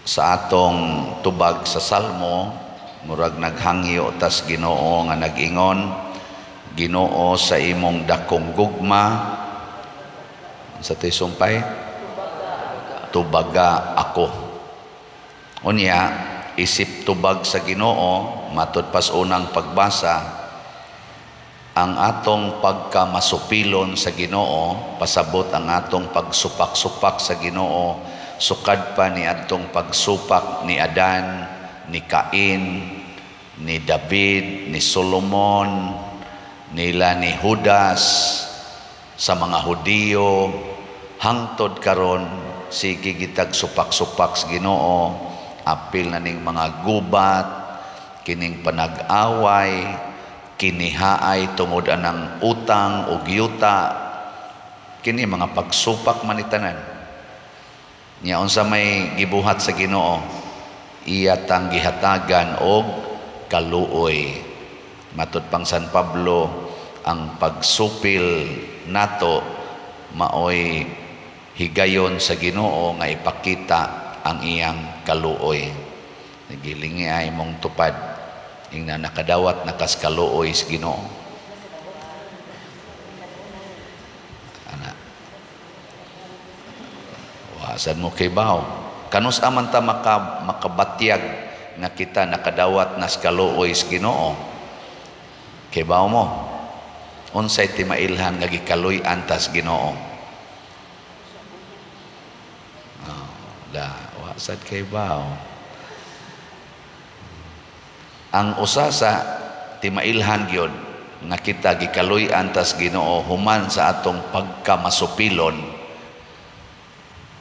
sa atong tubag sa Salmo, murag naghangyo tas Ginoo nga nag-ingon, Ginoo sa imong dakong gugma, sa tisumpay, tubaga ako. Unya, isip tubag sa Ginoo, matud pas unang pagbasa, ang atong pagkamasupilon sa Ginoo, pasabot ang atong pagsupak-supak sa Ginoo, sukad pa ni atong pagsupak ni Adan, ni Cain, ni David, ni Solomon, nila ni Judas, sa mga Hudiyo, hangtod karon sige gitag supak-supak sa Ginoo, apil na ning mga gubat, kining panag-away, kinihaay tungod anang utang o yuta, kini mga pagsupak manitanan. Nya unsa may gibuhat sa Ginoo, iya tang gihatagan og kaluoy. Matud pang San Pablo, ang pagsupil nato maoy higayon sa Ginoo nga ipakita ang iyang kaluoy. Nagilingi ay mong tupad ing na nakadawat nakas kaluoy sa Ginoo. Ana. Wasan mo kay baw. Kanus aman ta makabatyag nga kita nakadawat nas kaluoy sa Ginoo. Kay baw mo. Unsay ti mailhan nga gikaluy-an tas Ginoo. Wasad kay baw. Ang usa sa timailhan gyud nga kita gikaluy-an tas Ginoo human sa atong pagkamasupilon,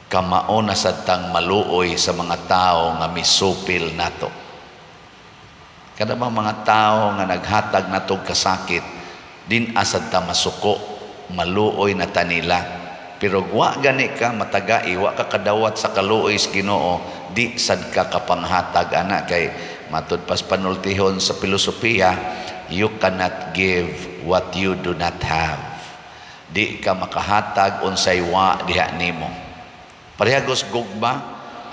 kamao na sadtang maluoy sa mga tao nga misupil nato. Kada bang mga tao nga naghatag natog kasakit, din asad ta masuko, maluoy na tanila. Pero wa gani ka matagai, wa ka kadawat sa kaluoy sa Ginoo, di sad ka kapanghatag ana. Kay matud pas panultihon sa filosofiya, you cannot give what you do not have. Di ka makahatag unsay wa diha nimo. Parehagos gugma,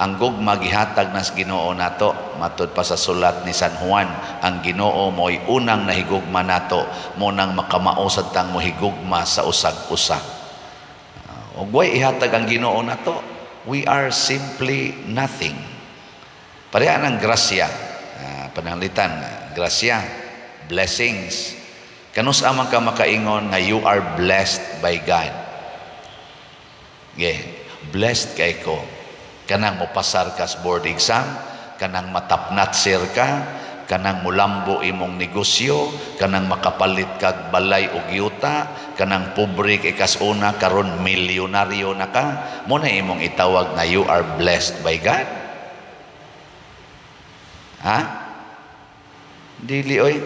ang gugma gihatag nas Ginoo nato. Matud pa sa sulat ni San Juan, ang Ginoo mo'y unang nahigugma nato, mo nang makamao sad tang mohigugma sa usag-usa. Og way ihatag ang Ginoo nato, we are simply nothing. Pareha ng grasya, pananglitan, grasya, blessings. Kanus amang ka makaingon nga you are blessed by God. Yeah, blessed kay ko. Kanang mopasar ka sa board exam, kanang matapnat sir ka, kanang mulambo imong negosyo, kanang makapalit kag balay og yuta, kanang pobre kay kasuna karon milyonaryo na ka, mo na imong itawag na you are blessed by God. Ha? Dili oy.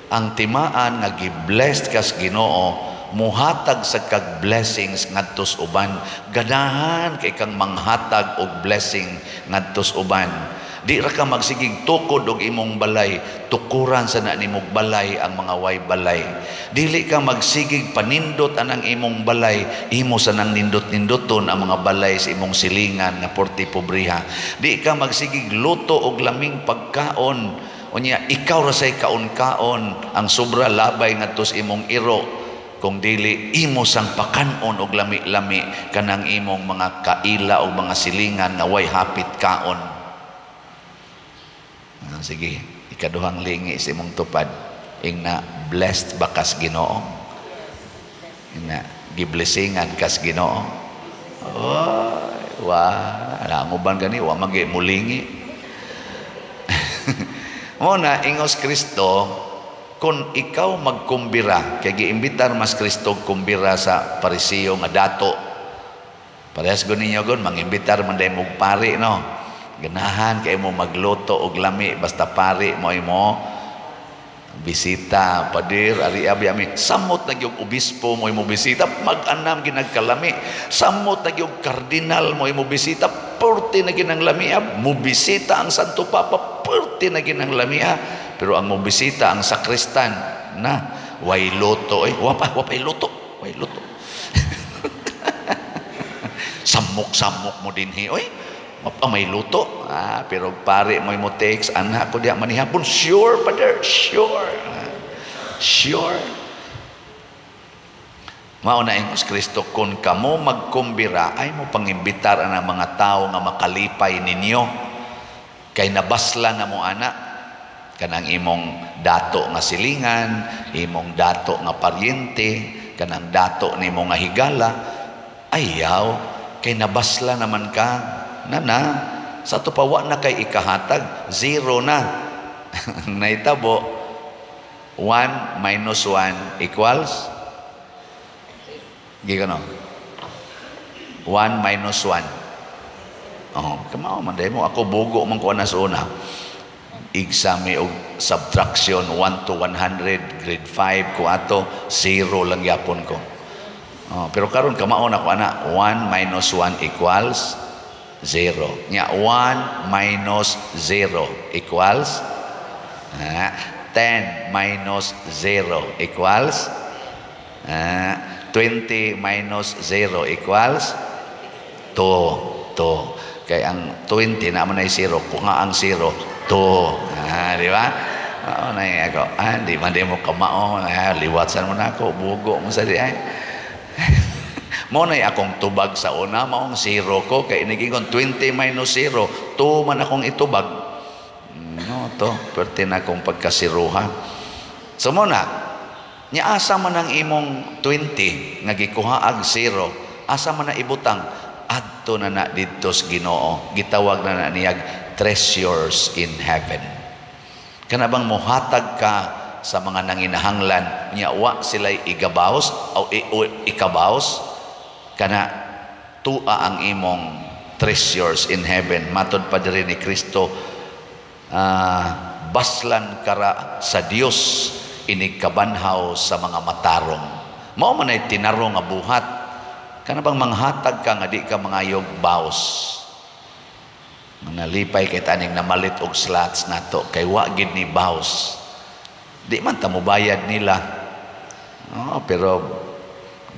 Ang timaan nga gi-blessed kas Ginoo, muhatag sa kag blessings ngadtos uban. Ganahan kay kang manghatag og blessing ngadtos uban. Di ra ka magsigig tukod og imong balay, tukuran sa na nimong balay ang mga way balay. Dili ka magsigig panindot anang imong balay, imo sa nang nindot-nindoton ang mga balay sa imong silingan na porti pobriha. Di ka magsigig luto og laming pagkaon, unya ikaw ra say kaon-kaon ang sobra labay ngadto sa imong iro. Kung dili imo sang pakanon og lami-lami kanang imong mga kaila o mga silingan nga way hapit kaon. Sige, ikaduhang lingi sa imong tupad, ing na blessed bakas Ginoo, ing na giblessingan kas Ginoo. Nanguban gani wa magi mulingi. Muna ingos Kristo, kung ikaw magkumbira, kay giimbitar mas Kristo kumbira sa Parisiyo nga dato. Parehas gud ninyo gon mangimbitar man day mog pari, no? Ganahan kay mo magluto og lami, basta pari mo imo bisita, padir, ari abi ami. Samot na gyud obispo mo imo bisita, mag-anam ginagkalami. Samot na gyud kardinal mo imo bisita, purti na ginang lamia. Mo bisita ang Santo Papa, purti na ginang lamia. Pero ang mo bisita ang sakristan na way luto, wapay luto, way luto. Samok-samok mo dinhi, oy. May luto. Pero pare mo text, anak ko diya manihapon. Sure, Father, sure. Sure. Mauna Ingos Kristo, kung kamo magkumbira, ay mo pangimbitar ang mga tao nga makalipay ninyo. Kay nabasla na mo anak, kanang imong dato nga silingan, imong dato nga paryente, kanang dato ni mo nga higala, ayaw, kay nabasla naman ka, nana, sa tupawa na kay ikahatag, 0 na. Naitabo, 1 minus 1 equals gigano 1 minus 1. Kamao man dahil mo ako bugo man ko na sa una exam og subtraction 1 to 100 grade 5 ko ato 0 lang yapon ko. Pero karon kamao na ko ana 1 minus 1 equals 0 nya 1 minus 0 equals 10 minus 0 equals 20 minus 0 equals 2. Kaya ang 20 naman ay 0. Kung nga ang 0, 2. Di ba? Oo na ako. Di man di mo kamao. Liwatsan mo na ako. Bugo mo sa di ay. Mo na akong tubag sa una. Maong 0 ko. Kaya iniging 20 minus 0. 2 man akong itubag. No, to. Pwerte na akong pagkasiruha. So mo na. Nya asa man ang imong 20 nga gikuhaag 0, asa man na ibutang adto na didto sa Ginoo, gitawag na niyag treasures in heaven. Kana bang mohatag ka sa mga nanginahanglan nya wa sila igabaos o ikabaos, kana tua ang imong treasures in heaven. Matod pa diri ni Kristo, baslan kara sa Dios inigkabanhaw sa mga matarong. Mao man ay tinarong nga buhat. Kana bang manghatag ka nga di ka mangayog baos. Nalipay kay taning namalit og slots nato kay wa gid ni baos. Di man ta mobayad nila. Pero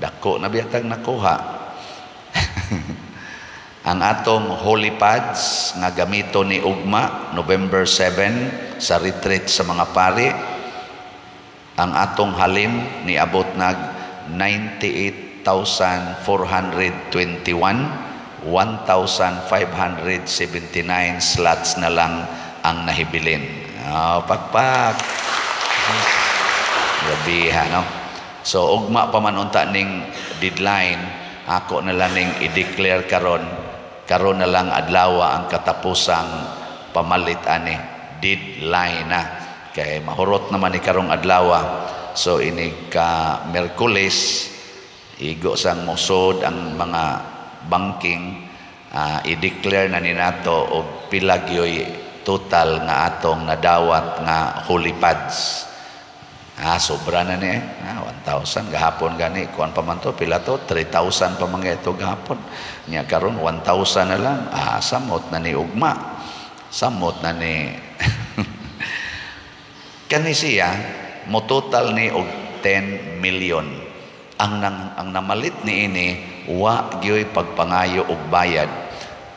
dako na biyatag nakuha. Ang atong holy pads nga gamito ni ugma November 7 sa retreat sa mga pari. Ang atong halin ni abot nag 98,421, 1,579 slots na lang ang nahibilin. Pakpak. Grabiha, no? So ugma pa man unta ning deadline, ako na lang ning i-declare karon na lang adlaw ang katapusang pamalit ani deadline na. Kay mahurot naman ni karong adlaw. So ini ka Miyerkules igo sang mosod ang mga banking, i-declare na ni nato og pila gyoy total nga atong nadawat nga holy pads. Sobra na ni 1,000 gahapon gani kuan pa man to pila to 3,000 pa mga ito gahapon. Nya karon 1,000 na lang. Samot na ni ugma. Samot na ni kani siya mo total ni og 10 million. Ang namalit ni ini wa gyoy pagpangayo og bayad.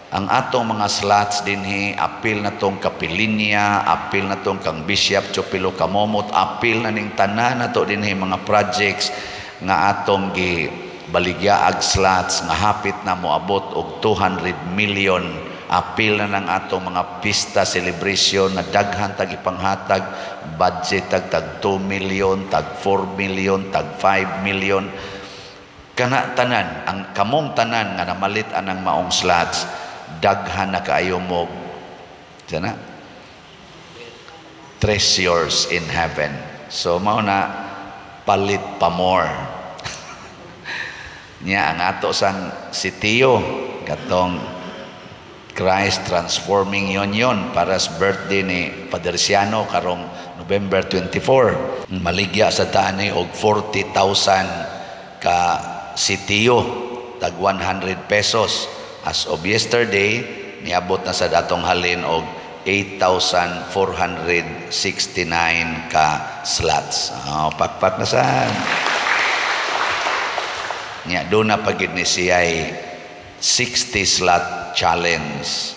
Ang atong mga slots dinhi apil na tong Kapilinya, apil na tong kang Bishop Chopilo Kamomot, apil na ning tanan nato dinhi mga projects nga atong gi baligyaag slots nga hapit na moabot og 200 million. Apil na ng atong mga pista celebration na daghan tag ipanghatag budget tag 2 million, tag 4 million, tag 5 million. Kana tanan ang kamong tanan nga namalit anang maong slots daghan na kaayo mo sana treasures in heaven. So mao na palit pa more. Nya ang ato sang sitiyo katong Christ Transforming Union para sa birthday ni Padre Siano karong November 24. Maligya sa tani og 40,000 ka sitiyo tag 100 pesos. As of yesterday niabot na sa datong halin og 8,469 ka slots. Pakpak na saan. Nya do na pagid ni siya 60 slot challenge.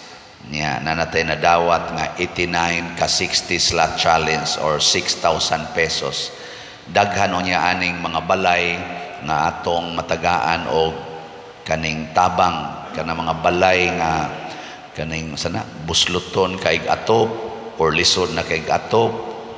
Nya nanatay na dawat nga 89 ka 60 slot challenge or 6,000 pesos. Daghan niya aning mga balay nga atong matagaan og kaning tabang kana mga balay nga kaning sana busluton kaig atop or lisod na kaig atop,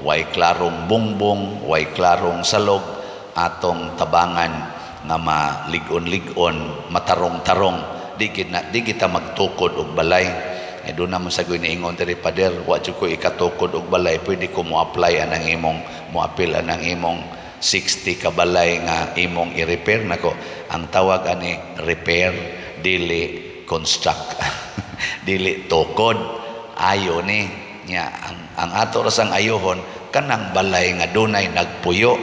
way klarong bungbong, way klarong salog atong tabangan nga malig-on-lig-on, matarong-tarong. Di kita magtukod og balay. Doon naman sa giniingon diri pader, wa jud ko ikatukod og balay, pwede ko mo apply anang imong mo appeal anang imong 60 ka balay nga imong i-repair nako. Ang tawag ani repair dili construct. Dili tukod ayo ni nya ang ato rasang ayohon kanang balay nga dunay nagpuyo.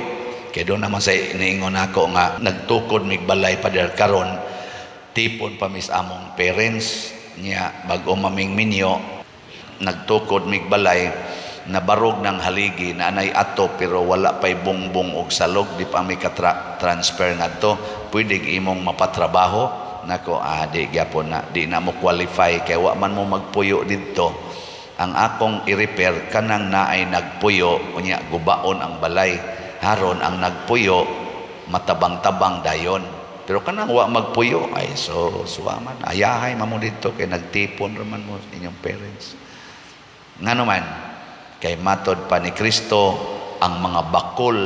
Kay doon naman sa iniingon nako nga nagtukod mig balay pader karon tipon pa mis among parents nya bag-o maming minyo nagtukod mig balay na barog ng haligi na anay ato pero wala pay bungbong og salog, di pa may transfer ngadto, pwede imong mapatrabaho nako. Di gyapon na di na mo qualify kay wa man mo magpuyo didto. Ang akong i-repair kanang naay nagpuyo unya gubaon ang balay, haron ang nagpuyo matabang-tabang dayon. Pero kanang wa magpuyo ay so suwaman ayahay mamo dito kay nagtipon raman mo inyong parents. Ngano man kay matod pa ni Kristo ang mga bakol,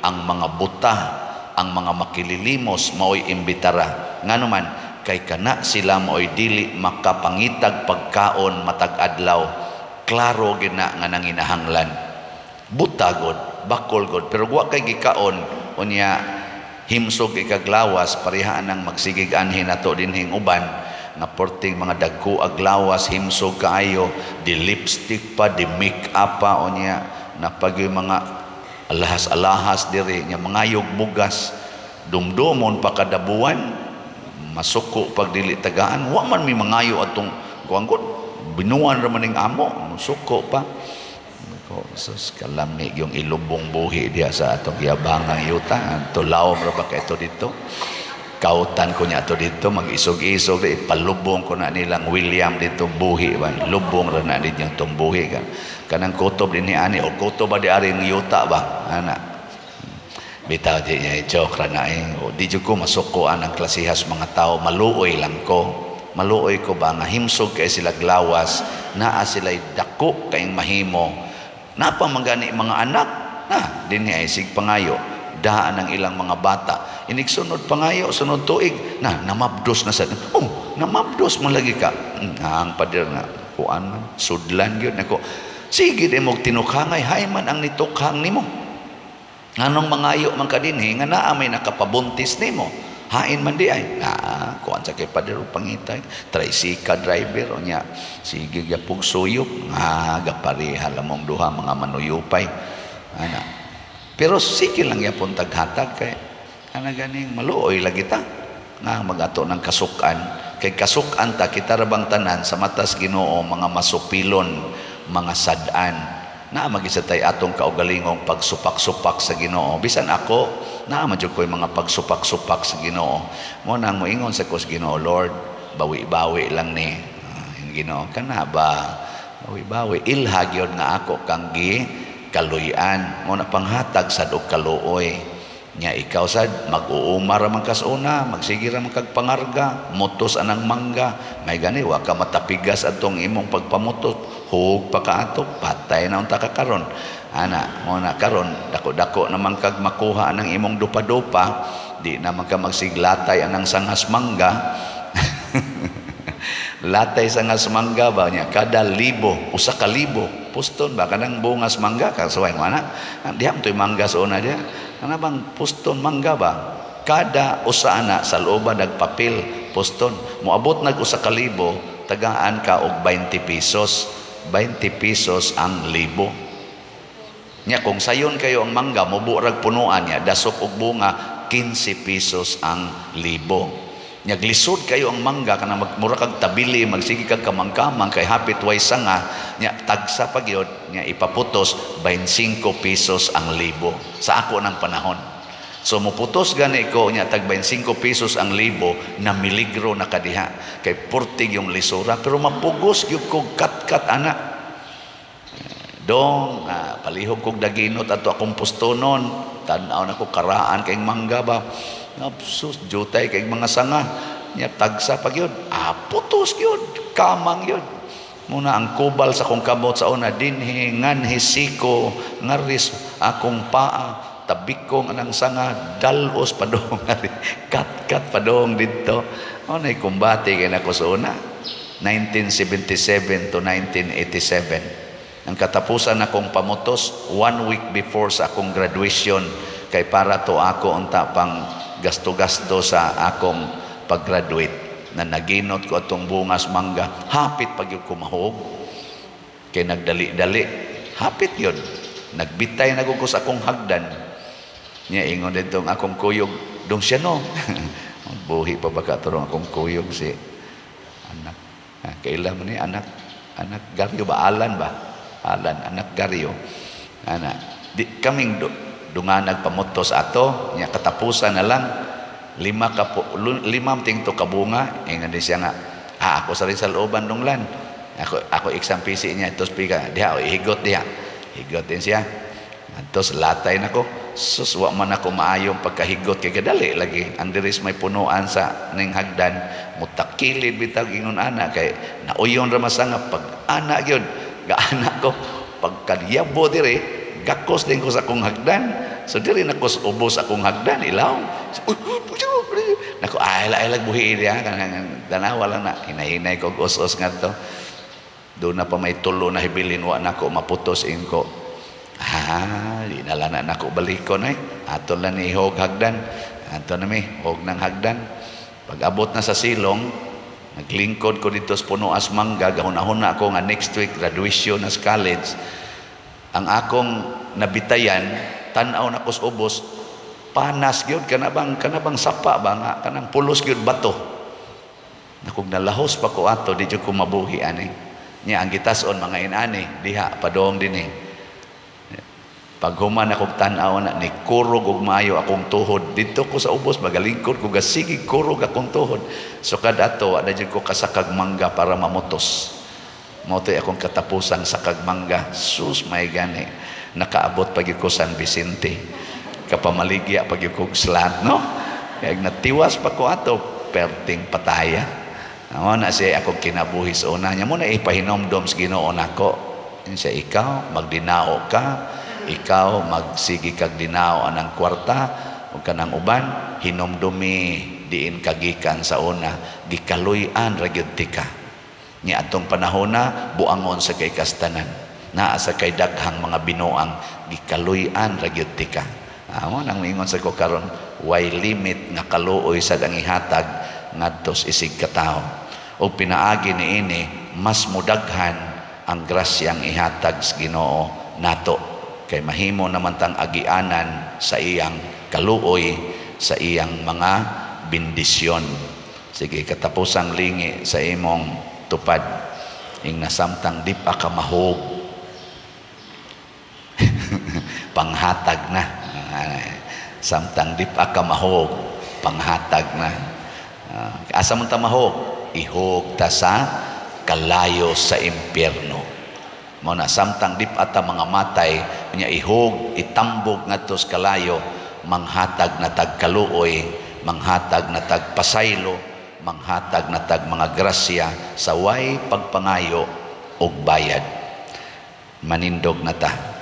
ang mga buta, ang mga makililimos maoy imbitara. Ngano man kay kana sila maoy dili makapangitag pagkaon matag adlaw. Klaro gina nga nanginahanglan. Buta god, bakol god, pero wa kay gikaon unya himsog ikaglawas parihaan ng magsigig anhin nato dinhing uban nga porting mga dagko aglawas himsog kaayo, di lipstick pa, di make up pa unya napagyo mga alahas-alahas diri nya mangayog bugas dumdumon pa kada buwan masuko pag dili tagaan wa man mi mangayo atong kuanggot binuan ra maning amo suko pa ko sus kalami yung ilubong buhi dia sa atong yabangang yuta tulaw ra ba kay to dito kautan ko niya to dito mag-isog-isog di palubong ko na nilang William dito buhi ba lubong ra na din yung tumbuhi kan kanang kutob din ni ani o kutob ba di ari ng yuta ba ana bitaw di niya joke ra na o di jud ko masukoan ang klasihas mga tao maluoy lang ko maluoy ko ba nga himsog kay sila glawas naa sila dako kayong mahimo na pa magani mga anak na dinhi ay sig pangayo daan ang ilang mga bata inig-sunod pangayo sunod tuig na namabdos na sa namabdos man lagi ka ang pader na kuan man sudlan gyud nako sige di mo tinukangay hay man ang nitukhang nimo nganong mangayo man ka dinhi nga naa may nakapabuntis nimo hain man di ay kuan sa kay pader pangitay tricycle driver nya sige gyapog suyop gapareha lamong duha mga manuyupay ana pero sige lang yapon taghatag kay ana ganing maluoy lagi ta nga magato ng kasukan kay kasukan ta kita rabang tanan sa matas Ginoo mga masupilon mga sad-an na magisatay atong kaugalingong pagsupak-supak sa Ginoo bisan ako na madyo ko'y mga pagsupak-supak sa Ginoo mo nang moingon sa kus Ginoo Lord bawi-bawi lang ni Ginoo kana ba bawi-bawi ilha gyud nga ako kang kaluyan mo na panghatag sad og kaluoy nya ikaw sad mag-uumar man kas una magsige ra man kag pangarga mutos anang mangga may gani wa ka matapigas atong imong pagpamutot hug pa kaatok patay na unta ka karon ana mo na karon dako-dako naman kag makuha anang imong dupa-dupa di naman ka magsiglatay anang sangas mangga latay sangas mangga ba nya kada libo usa ka libo puston ba kanang bungas mangga kasuway mo ana diha toy mangga sa una dia ana bang puston mangga ba kada usa ana sa looban nagpapil puston moabot nag usa ka libo tagaan ka og 20 pesos 20 pesos ang libo nya kung sayon kayo ang mangga moburag punuan nya dasok og bunga 15 pesos ang libo nya glisod kayo ang mangga kana magmura kag tabili magsige kag kamangkamang kay hapit way sanga nya tagsa pa gyud nya ipaputos 25 pesos ang libo sa ako ng panahon So muputos gani ko nya tag 25 pesos ang libo na miligro na kadiha kay purtig yung lisura pero mapugos gyud ko kat anak dong palihog kog daginot ato akong pustonon tan-aw na ko karaan kay mangga ba absus jutay kay mga sanga nya tagsa pag yun putos yun kamang yun muna ang kubal sa kong kamot sa una dinhi ngan hisiko ngaris akong paa tabikong anang sanga dalos padong kat padong dito nay kumbati kay nako sa una 1977 to 1987 ang katapusan akong pamutos 1 week before sa akong graduation kay para to ako unta pang gasto-gasto sa akong pag-graduate na naginot ko atong bungas mangga hapit pag yun kumahog kay nagdali-dali hapit yun nagbitay na ko sa akong hagdan niya ingon dito akong kuyog dong siya no buhi pa ba katurong akong kuyog si anak kailan mo ni anak Garyo ba Alan anak Garyo di kaming dunganag pamutos ato nya katapusan na lang 5 tingto kabunga ingon din siya nga ako sa rin sa looban dong lan ako exam PC niya tos pika diha higot din siya tos latay nako sus wa man ako maayong pagkahigot kay kadali lagi andiris may punuan sa ning hagdan mutakilid bitag ingon ana kay nauyon ra masanga pag ana gyud gaana ko pagkadyabo dire gakos din ko sa akong hagdan so diri nakos ubos akong hagdan ilaw nako ay buhi dia kanang tanawa lang na hinahinay ko os-os ngadto do na pa may tulo na hibilin wa nako maputos inko di na lang na nako balikon aton lang ni hog hagdan aton na mi hog ng hagdan pag abot na sa silong naglingkod ko dito sa puno as mangga gahon-ahon na ako nga next week graduation as college ang akong nabitayan tan-aw na kos ubos panas gyud kanabang sapa ba nga kanang pulos gyud bato nakog nalahos pa ko ato di jud ko mabuhi ani nya ang gitas-on mga inani diha padong dinhi pag human akong tan-aw na ni kurog og maayo akong tuhod dito ko sa ubos magalingkod ko gasigi kurog akong tuhod so kada ato ada jud ko kasakag mangga para mamutos mao toy akong katapusang sakag mangga sus may gani nakaabot pag ko San Vicente kapamaligya pag yung slat no kaya natiwas pa ko ato perting pataya na siya akong kinabuhi sa una niya muna ipahinomdom sa Ginoo nako siya ikaw magdinao ka ikaw magsigi kag dinao anang kwarta ug kanang uban hinomdumi diin kagikan sa una gikaluy-an ra gyud tika niya atong panahona buangon sa kay kastanan naa sa kay daghang mga binuang gikaluy-an ra gyud tika amo nang ingon sa ko karon way limit nga kaluoy sa ang ihatag ngadtos isig katao ug pinaagi niini mas mudaghan ang grasyang ihatag sa Ginoo nato kay mahimo naman tang agianan sa iyang kaluoy sa iyang mga bendisyon sige katapusang lingi sa imong tupad ing nasamtang di pa ka mahog panghatag na samtang di pa ka mahog panghatag na asa man ta mahog ihog ta sa kalayo sa impyerno mo na samtang di pa ta mga matay nya ihog itambog ngadto sa kalayo manghatag na tagkaluoy manghatag na tagpasaylo manghatag na tag mga grasya sa way pagpangayo og bayad manindog na ta